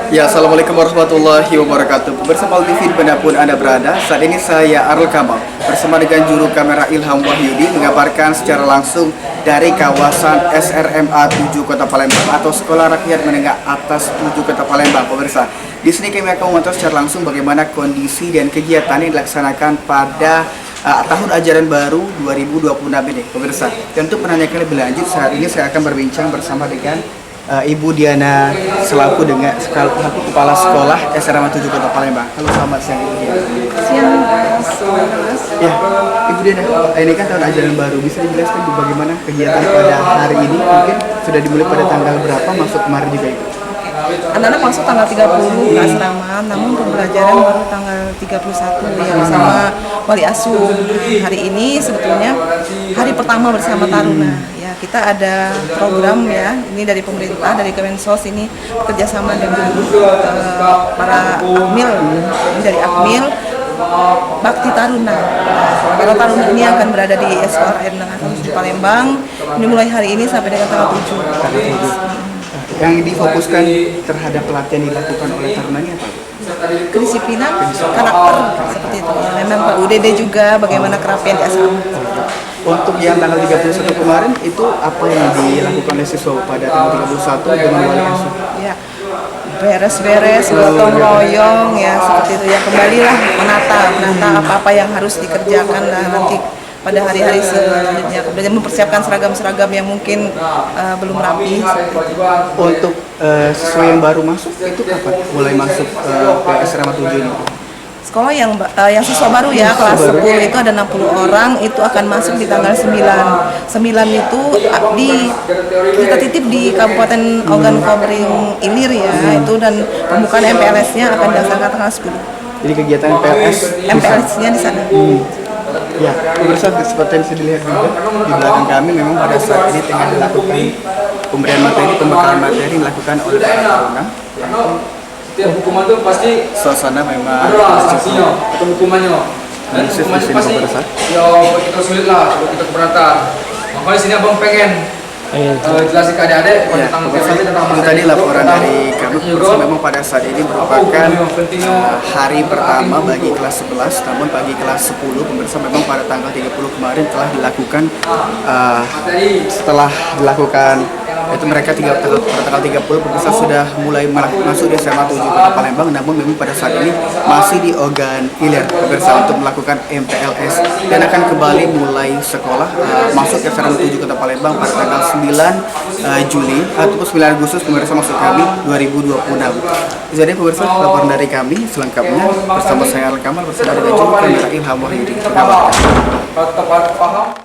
Ya, assalamualaikum warahmatullahi wabarakatuh. Bersama TV dimanapun Anda berada, saat ini saya Arul Kamal bersama dengan juru kamera Ilham Wahyudi mengabarkan secara langsung dari kawasan SRMA 7 Kota Palembang atau Sekolah Rakyat Menengah Atas 7 Kota Palembang. Pemirsa, di sini kami akan memantau secara langsung bagaimana kondisi dan kegiatan yang dilaksanakan pada tahun ajaran baru 2026 ini. Pemirsa, untuk menanyakan lebih lanjut, saat ini saya akan berbincang bersama dengan Ibu Diana selaku kepala sekolah SRMA 7 Kota Palembang. Halo, selamat siang Ibu Diana. Siang Mas. Ya, Ibu Diana, ini kan tahun ajaran baru. Bisa dijelaskan bagaimana kegiatan pada hari ini? Mungkin sudah dimulai pada tanggal berapa, masuk kemarin juga Ibu? Anak-anak masuk tanggal 30 ke asrama, namun pembelajaran baru tanggal 31 ya bersama wali asuh. Hari ini sebetulnya hari pertama bersama Taruna. Ya, kita ada program ya, ini dari pemerintah, dari Kemensos ini kerjasama dengan para Akmil, ini dari Akmil Bakti Taruna. Para Taruna ini akan berada di Sekolah Rakyat Menengah Atas di Palembang. Ini mulai hari ini sampai dengan tanggal 7. Yang difokuskan terhadap pelatihan dilakukan oleh tarunanya apa? Kedisiplinan, karakter seperti itu. Memang Pak UDD juga bagaimana kerapian di asrama. Untuk yang tanggal 31 kemarin itu apa yang dilakukan oleh siswa pada tanggal 31 dengan wali asuh? Ya, beres-beres, gotong royong ya seperti itu ya, kembalilah menata apa-apa yang harus dikerjakan nanti pada hari-hari selanjutnya, kemudian mempersiapkan seragam-seragam yang mungkin belum rapi. Untuk siswa yang baru masuk itu kapan mulai masuk ke asrama 7 ini? Sekolah yang siswa baru ya, kelas 10 itu ada 60 orang, itu akan masuk di tanggal 9. 9 itu kita titip di Kabupaten Ogan Komering Ilir ya, itu, dan pembukaan MPLS-nya akan dilaksanakan tanggal 10. Jadi kegiatan MPLS-nya di sana. Ya, pemirsa, seperti yang bisa dilihat juga di belakang kami memang pada saat ini tengah dilakukan pemberian materi, pembekalan materi dilakukan oleh para taruna. Setiap hukuman itu pasti Suasana memang ada sanksinya atau hukumannya. Dan hukuman itu pasti ya kita sulit lah kalau kita keberatan. Makanya sini abang pengen jelasin ke adik-adik tentang itu tadi laporan dari kami. Memang pada saat ini merupakan hari pertama bagi kelas 11, namun bagi kelas 10 pemirsa memang pada tanggal 30 kemarin telah dilakukan itu mereka pada tanggal 30 pemirsa sudah mulai masuk di SMA 7 Kota Palembang, namun memang pada saat ini masih di Ogan Ilir pemirsa untuk melakukan MPLS dan akan kembali mulai sekolah masuk ke SMA 7 Kota Palembang pada tanggal 9 Juli ataupun 9 Agustus pemirsa maksud kami 2026. Jadi pemirsa, laporan dari kami selengkapnya bersama saya Al Kamal bersama dengan juru kamera Ilham Wahyudi.